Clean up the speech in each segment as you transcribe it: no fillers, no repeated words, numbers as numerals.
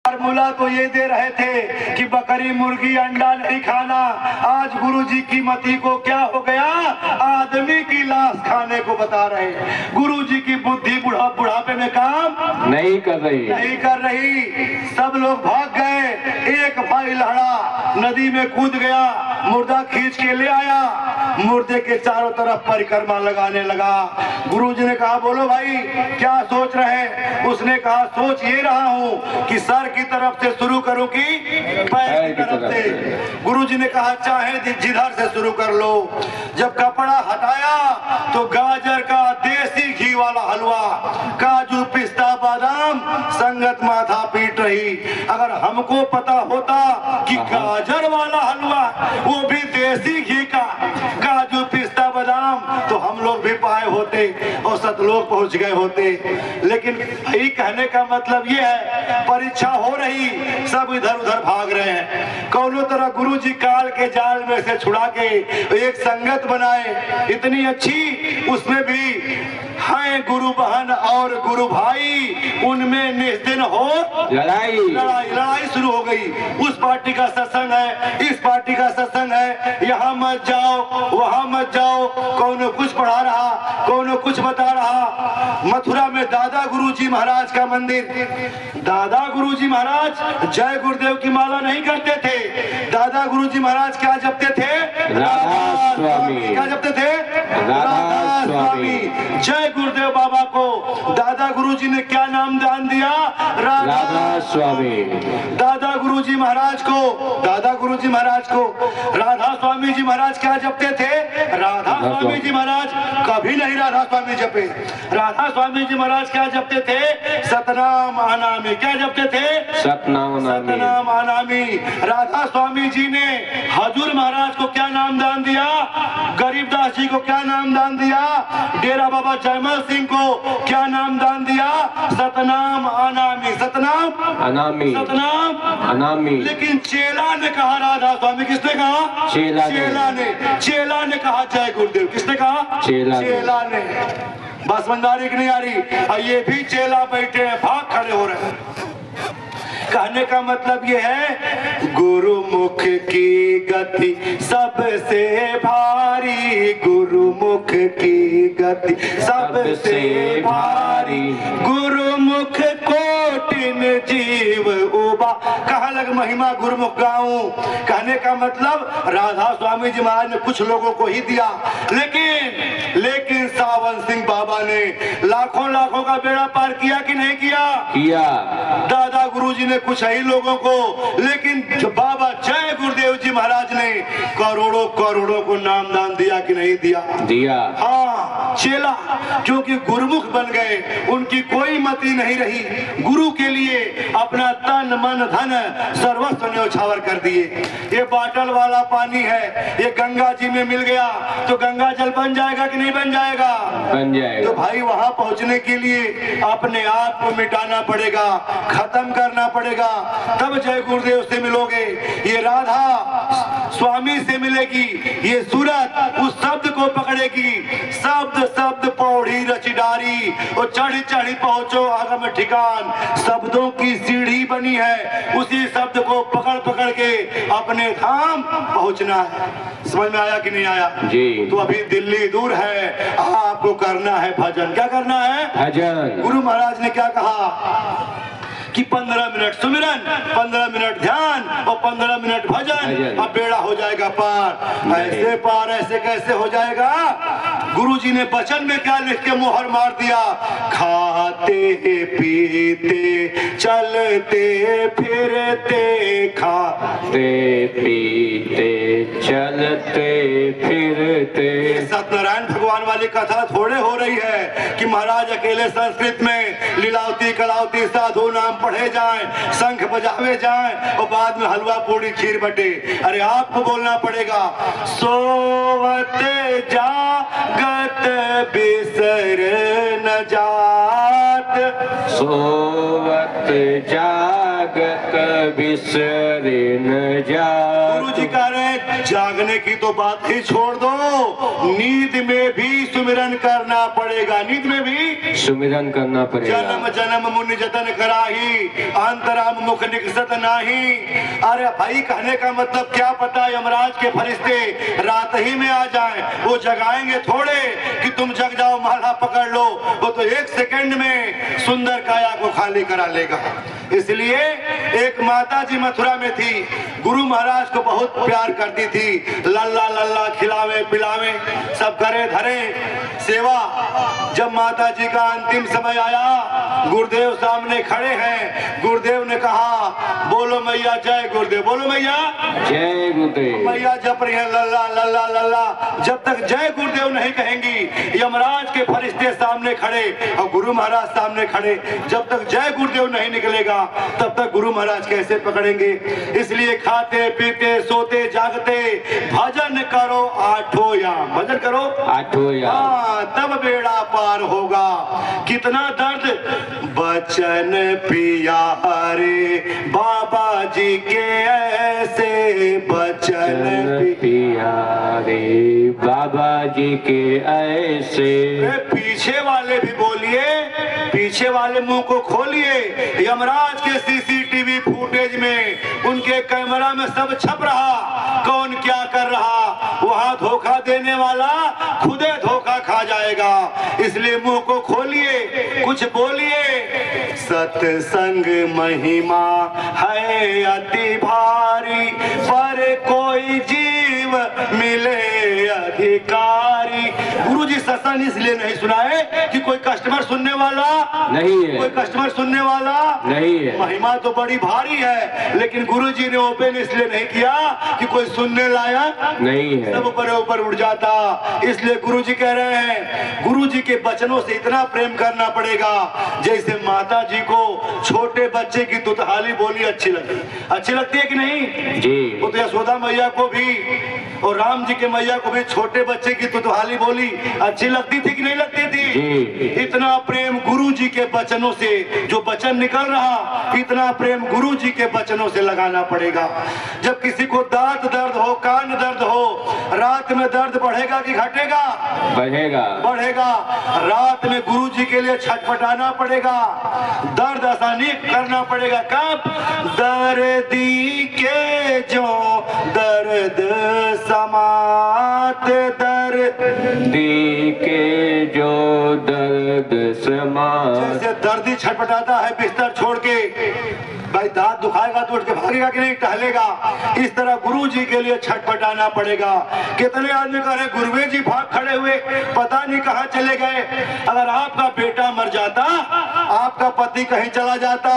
Formula तो ये दे रहे थे कि बकरी मुर्गी अंडा नहीं खाना। आज गुरुजी की मति को क्या हो गया, आदमी की लाश खाने को बता रहे। गुरुजी की बुद्धि बुढ़ापे में काम नहीं कर रही। सब लोग भाग गए। एक भाई लहड़ा नदी में कूद गया, मुर्दा खींच के ले आया, मुर्दे के चारों तरफ परिक्रमा लगाने लगा। गुरुजी ने कहा बोलो भाई क्या सोच रहे। उसने कहा सोच ये रहा हूँ कि सर की तरफ से शुरू करूं कि पैर की तरफ से। गुरुजी ने कहा चाहे जिधर से शुरू कर लो। जब कपड़ा हटाया तो गाजर का देसी घी वाला हलवा, काजू पिस्ता बादाम, संगत माथा पीट रही। अगर हमको पता होता कि गाजर वाला हलवा वो भी देसी घी का, काजू पिस्ता बादाम, तो हम लोग भी पाए होते और सतलोक पहुंच गए होते। लेकिन यही कहने का मतलब ये है परीक्षा हो रही, सब इधर उधर भाग रहे हैं। कौनो तरह गुरुजी काल के जाल में से छुड़ा के एक संगत बनाए इतनी अच्छी, उसमें भी हैं गुरु बहन और गुरु भाई, उनमें निस्दिन हो लड़ाई शुरू हो गई। उस पार्टी का सत्संग है, इस पार्टी का सत्संग है, यहाँ मत जाओ वहां मत जाओ। कौनो कुछ पढ़ा रहा, कौनो कुछ बता रहा। मथुरा में दादा गुरुजी महाराज का मंदिर। दादा गुरुजी महाराज जय गुरुदेव की माला नहीं करते थे। दादा गुरुजी महाराज क्या जपते थे, राधा स्वामी। क्या जपते थे, राधा स्वामी। जय गुरुदेव बाबा को दादा गुरुजी ने क्या नाम दान दिया, राधा स्वामी। दादा गुरुजी महाराज को, दादा गुरुजी महाराज को राधा स्वामी जी महाराज क्या जपते थे, राधा स्वामी जी महाराज कभी नहीं राधा स्वामी जपे। राधा स्वामी जी महाराज क्या जपते थे, सतनाम आनामी। क्या जपते थे, सतनाम आनामी। राधा स्वामी जी ने हजूर महाराज को क्या नाम दान दिया, गरीबदास जी को क्या नाम दान दिया, डेरा बाबा जयमल सिंह को क्या नाम दान दिया, सतनाम आनामी। सतनाम अनामी, सतनाम अनामी। लेकिन चेला ने कहा राधा स्वामी। किसने कहा, चेला ने कहा जय गुरुदेव। किसने कहा, चेला ने। बस बंदारी की नहीं आ रही, और ये भी चेला बैठे हैं, भाग खड़े हो रहे हैं। कहने का मतलब ये है गुरुमुख की गति सबसे भारी, गुरुमुख की गति सबसे भारी, गुरुमुख कोटिन जीव उबा। कहाँ लग महिमा गुरुमुख गाऊं। कहने का मतलब राधा स्वामी जी महाराज ने कुछ लोगों को ही दिया, लेकिन सावन सिंह बाबा ने लाखों का बेड़ा पार किया कि नहीं किया, दादा गुरुजी ने कुछ ही लोगों को, लेकिन बाबा जय गुरुदेव जी महाराज ने करोड़ों को नाम दान दिया कि नहीं दिया। हाँ, चेला क्योंकि गुरुमुख बन गए, उनकी कोई मति नहीं रही, गुरु के लिए अपना तन मन धन सर्वस्व न्यौछावर कर दिए। ये बाटल वाला पानी है, ये गंगा जी में मिल गया तो गंगा जल बन जाएगा कि नहीं बन जाएगा, बन जाएगा। तो भाई वहां पहुंचने के लिए अपने आप को मिटाना पड़ेगा, खत्म करना पड़ेगा, तब जय गुरुदेव से मिलोगे। ये राधा स्वामी से मिलेगी, ये सूरत उस शब्द को पकड़ेगी। शब्द पौड़ी रचिडारी, और चढ़ी पहुंचो आगम ठिकान। शब्दों की सीढ़ी बनी है, उसी शब्द को पकड़ के अपने धाम पहुंचना है। समझ में आया कि नहीं आया जी। तो अभी दिल्ली दूर है, आपको करना है भजन। क्या करना है, भजन। गुरु महाराज ने क्या कहा कि 15 मिनट सुमिरन, 15 मिनट ध्यान और 15 मिनट भजन, अब बेड़ा हो जाएगा पार। ऐसे पार ऐसे कैसे हो जाएगा, गुरुजी ने वचन में क्या लिख के मोहर मार दिया, खाते पीते चलते फिरते, खाते पीते चलते फिरते। सत्यनारायण भगवान वाली कथा थोड़े हो रही है कि महाराज अकेले संस्कृत में लीलावती कलावती साधु नाम पढ़े जाएं, शंख बजावे जाएं और बाद में हलवा पूरी खीर बटे। अरे आपको बोलना पड़ेगा, सोवत जागत बिसर न जात, सोवत जागत बिसरे न जाग। गुरु जी कह रहे हैं जागने की तो बात ही छोड़ दो, नींद में भी सुमिरन करना पड़ेगा, नींद में भी सुमिरन करना पड़ेगा। जन्म जन्म मुनि जतन कराही, अंतराम मुख निकसत नाही। अरे भाई कहने का मतलब क्या पता यमराज के फरिश्ते रात ही में आ जाएं, वो जगाएंगे थोड़े कि तुम जग जाओ माला पकड़ लो, वो तो एक सेकंड में सुंदर काया को खाली करा लेगा। इसलिए एक माता जी मथुरा में थी, गुरु महाराज को बहुत प्यार करती थी, लल्ला लल्ला खिलावे पिलावे सब करे धरे सेवा। जब माता जी का अंतिम समय आया, गुरुदेव सामने खड़े हैं, गुरुदेव ने कहा बोलो मैया जय गुरुदेव, बोलो मैया जय गुरुदेव। मैया जप रही है लल्ला लल्ला लल्ला, जब तक जय गुरुदेव नहीं कहेंगी यमराज के फरिश्ते सामने खड़े और गुरु महाराज सामने खड़े, जब तक जय गुरुदेव नहीं निकलेगा तब तक गुरु महाराज कैसे पकड़ेंगे। इसलिए खाते पीते सोते जागते भजन करो आठों याम, भजन करो आठों याम, हाँ तब बेड़ा पार होगा। कितना दर्द बचन पिया रे बाबा जी के ऐसे, बचन पिया रे बाबा जी के ऐसे। पीछे वाले भी बोलिए, पीछे वाले मुंह को खोलिए। यमराज के सीसीटीवी फुटेज में उनके कैमरा में सब छप रहा, कौन क्या कर रहा। वहां धोखा देने वाला खुदे धोखा खा जाएगा, इसलिए मुंह को खोलिए, कुछ बोलिए। सत्संग महिमा है अति भारी, पर कोई जीव मिले अधिकारी। गुरुजी सत्संग इसलिए नहीं सुनाए कि कोई कस्टमर सुनने वाला नहीं है, कोई कस्टमर सुनने वाला नहीं है। महिमा तो बड़ी भारी है, लेकिन गुरुजी ने ओपन इसलिए नहीं किया कि कोई सुनने लायक नहीं है, सब ऊपर ऊपर उड़ जाता। इसलिए गुरुजी कह रहे हैं गुरुजी के वचनों से इतना प्रेम करना पड़ेगा जैसे माता जी को छोटे बच्चे की दुतहाली बोली अच्छी लगती है कि नहीं जी। वो तो यशोदा मैया को भी और राम जी के मैया को भी छोटे बच्चे की दुतहाली बोली अच्छी लगती थी कि नहीं लगती थी जी। इतना प्रेम गुरु जी के वचनों से, जो वचन निकल रहा, इतना प्रेम गुरु जी के वचनों से लगाना पड़ेगा। जब किसी को दांत दर्द हो, कान दर्द हो, रात में दर्द बढ़ेगा कि घटेगा? बढ़ेगा, बढ़ेगा। रात में गुरु जी के लिए छटपटाना पड़ेगा, दर्द आसानी करना पड़ेगा। कब? दर्दी के जो दर्द समात, दर्दी के जो दर्द समा। जैसे दर्दी छटपटाता है बिस्तर छोड़ के, भाई दांत दुखाएगा तो उठ के भागेगा कि नहीं, टहलेगा। इस तरह गुरु जी के लिए छटपटाना पड़ेगा। कितने आदमी कह रहे गुरुवे जी भाग खड़े हुए, पता नहीं कहाँ चले गए। अगर आपका बेटा मर जाता, आपका पति कहीं चला जाता,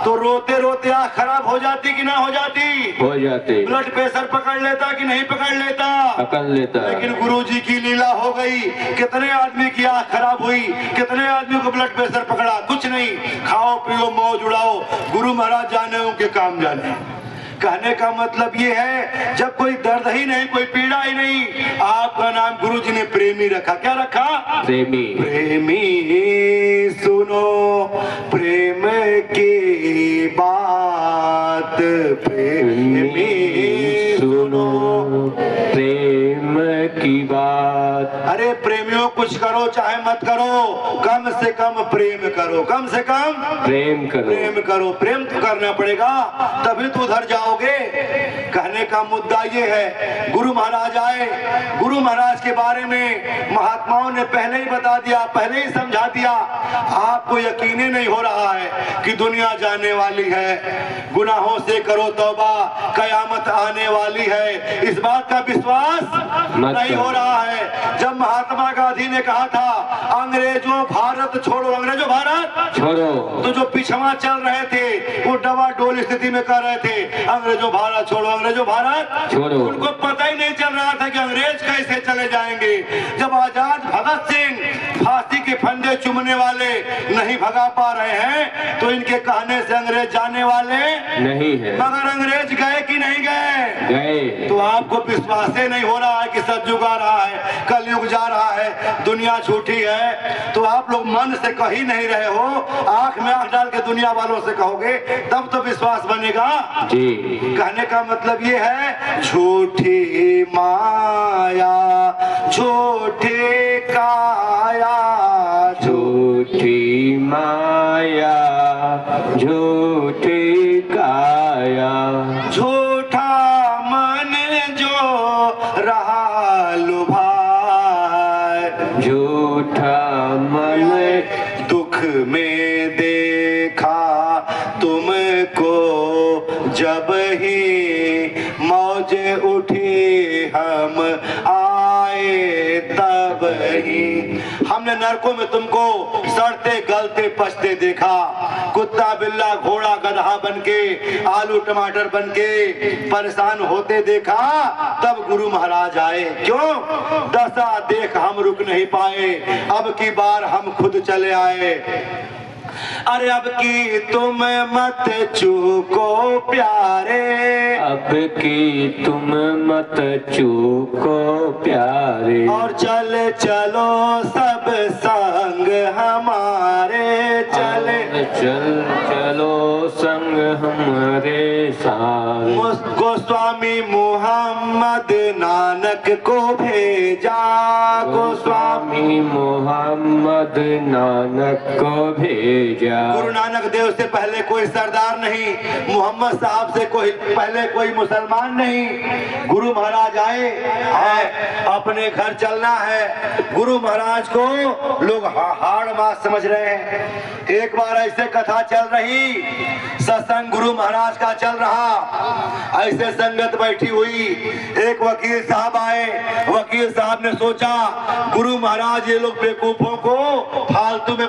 तो रोते रोते आँख खराब हो जाती कि ना हो जाती? हो जाते। ब्लड प्रेशर पकड़ लेता कि नहीं पकड़ लेता? पकड़ लेता। लेकिन गुरु जी की लीला हो गई, कितने आदमी की आँख खराब हुई, कितने आदमी को ब्लड प्रेशर पकड़ा, कुछ नहीं। खाओ पियो मौज उड़ाओ, गुरु महाराज जाने उनके काम जाने। कहने का मतलब ये है जब कोई दर्द ही नहीं, कोई पीड़ा ही नहीं, आपका नाम गुरु जी ने प्रेमी रखा। क्या रखा? प्रेमी। प्रेमी सुनो प्रेम की बात, प्रेमी सुनो प्रेम की बात। अरे प्रेमियों कुछ करो चाहे मत करो, कम से कम प्रेम करो, कम से कम प्रेम करो, प्रेम करो। प्रेम तो करना पड़ेगा तभी तो उधर जाओगे। कहने का मुद्दा ये है, गुरु महाराज आए, गुरु महाराज के बारे में महात्माओं ने पहले ही बता दिया, पहले ही समझा दिया। आपको यकीन ही नहीं हो रहा है कि दुनिया जाने वाली है, गुनाहों से करो तौबा, कयामत आने वाली है, इस बात का विश्वास नहीं हो रहा है। जब महात्मा गांधी ने कहा था अंग्रेजों भारत छोड़ो, अंग्रेजों भारत छोड़ो, तो जो पिछवा चल रहे थे वो डवाडोल स्थिति में कर रहे थे अंग्रेजों भारत छोड़ो, अंग्रेजों भारत छोड़ो। उनको पता ही नहीं चल रहा था कि अंग्रेज कैसे चले जाएंगे। जब आजाद भगत सिंह फांसी के फंदे चूमने वाले नहीं भगा पा रहे हैं तो इनके कहने से अंग्रेज जाने वाले नहीं है। मगर अंग्रेज गए कि नहीं गए? गए। तो आपको विश्वास ही नहीं हो रहा है कि सतयुग आ रहा है, कलयुग जा रहा है। दुनिया झूठी है, तो आप लोग मन से कह ही नहीं रहे हो, आंख में आंख डाल के दुनिया वालों से कहोगे तब तो विश्वास बनेगा जी। कहने का मतलब ये है झूठी माया झूठी काया झूठी माया झूठी काया, झूठा मन जो रहा लुभाए, झूठा मन दुख में देखा तुमको जब ही मौज उठी हम आए तब ही। हमने नरकों में तुमको सड़ते गलते पचते देखा, कुत्ता बिल्ला घोड़ा गधा बनके आलू टमाटर बनके परेशान होते देखा, तब गुरु महाराज आए। क्यों? दशा देख हम रुक नहीं पाए, अब की बार हम खुद चले आए। अरे अब की तुम मत चूको प्यारे, अब की तुम मत चूको प्यारे, और चल चलो सब संग हमारे, चले चलो संग हमारे साथ। गोस्वामी मोहम्मद नानक को भेजा, गोस्वामी मोहम्मद नानक को भेजा। गुरु नानक देव से पहले कोई सरदार नहीं, मोहम्मद साहब से कोई पहले कोई मुसलमान नहीं। गुरु महाराज आए हैं, अपने घर चलना है। गुरु महाराज को लोग हाड़ मास समझ रहे हैं। एक बार ऐसे कथा चल रही, सत्संग गुरु महाराज का चल रहा, ऐसे संगत बैठी हुई, एक वकील साहब आए। वकील साहब ने सोचा गुरु महाराज ये लोग बेवकूफों को फालतू में